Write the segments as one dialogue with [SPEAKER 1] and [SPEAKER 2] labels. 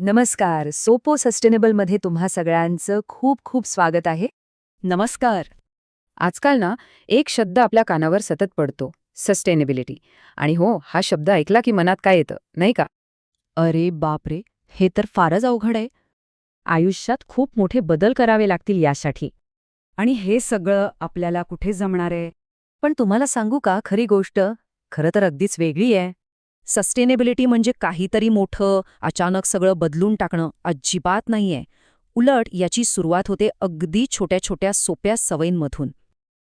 [SPEAKER 1] नमस्कार. सोपो सस्टेनेबलमध्ये तुम्हा सगळ्यांचं खूप खूप स्वागत आहे.
[SPEAKER 2] नमस्कार. आजकाल ना एक शब्द आपल्या कानावर सतत पडतो, सस्टेनेबिलिटी. आणि हो, हा शब्द ऐकला की मनात काय येतं, नाही का?
[SPEAKER 3] अरे बापरे, हे तर फारच अवघड आहे. आयुष्यात खूप मोठे बदल करावे लागतील यासाठी.
[SPEAKER 2] आणि हे सगळं आपल्याला कुठे जमणार आहे?
[SPEAKER 1] पण तुम्हाला सांगू का, खरी गोष्ट खरं तर अगदीच वेगळी आहे. सस्टेनेबिलिटी म्हणजे काहीतरी मोठं, अचानक सगळं बदलून टाकणं अजिबात नाहीये. उलट याची सुरुवात होते अगदी छोट्या छोट्या सोप्या सवयींमधून.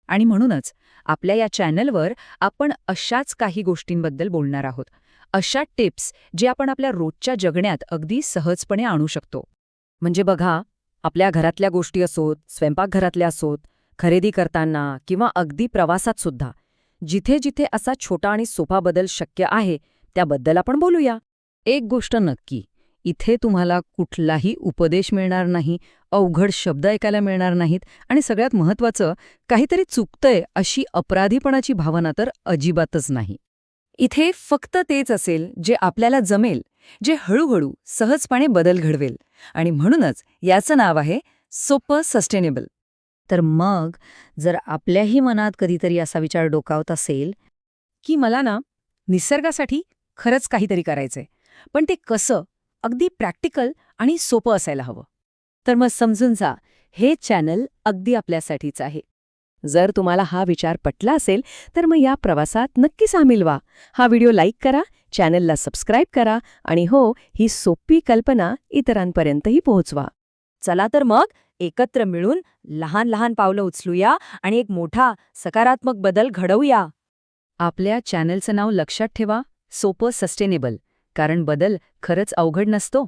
[SPEAKER 1] आणि म्हणूनच आपल्या या चॅनलवर आपण अशाच काही गोष्टींबद्दल बोलणार आहोत. अशा टिप्स जे आपण आपल्या रोजच्या जगण्यात अगदी सहजपणे आणू शकतो.
[SPEAKER 3] म्हणजे बघा, आपल्या घरातल्या गोष्टी असोत, स्वयंपाकघरातल्या असोत, खरेदी करताना किंवा अगदी प्रवासात सुद्धा, जिथे जिथे असा छोटा आणि सोपा बदल शक्य आहे त्याबद्दल आपण बोलूया. एक गोष्ट नक्की, इथे तुम्हाला कुठलाही उपदेश मिळणार नाही, अवघड शब्द ऐकायला मिळणार नाहीत आणि सगळ्यात महत्त्वाचं, काहीतरी चुकतंय अशी अपराधीपणाची भावना तर अजिबातच नाही.
[SPEAKER 1] इथे फक्त तेच असेल जे आपल्याला जमेल, जे हळूहळू सहजपणे बदल घडवेल. आणि म्हणूनच याचं नाव आहे सोपं सस्टेनेबल.
[SPEAKER 3] तर मग जर आपल्याही मनात कधीतरी असा विचार डोकावत असेल
[SPEAKER 1] की मला ना निसर्गासाठी खरंच काहीतरी करायचंय, पण ते कसं, अगदी प्रॅक्टिकल आणि सोपं असायला हवं, तर मग समजून जा, हे चॅनल अगदी आपल्यासाठीच आहे. जर तुम्हाला हा विचार पटला असेल तर मग या प्रवासात नक्की सामील व्हा. हा व्हिडिओ लाईक करा, चॅनलला सबस्क्राईब करा आणि हो, ही सोपी कल्पना इतरांपर्यंतही पोहोचवा. चला तर मग एकत्र मिळून लहान लहान पावलं उचलूया आणि एक मोठा सकारात्मक बदल घडवूया. आपल्या चॅनलचं नाव लक्षात ठेवा, सोपं सस्टेनेबल, कारण बदल खरंच अवघड नसतो.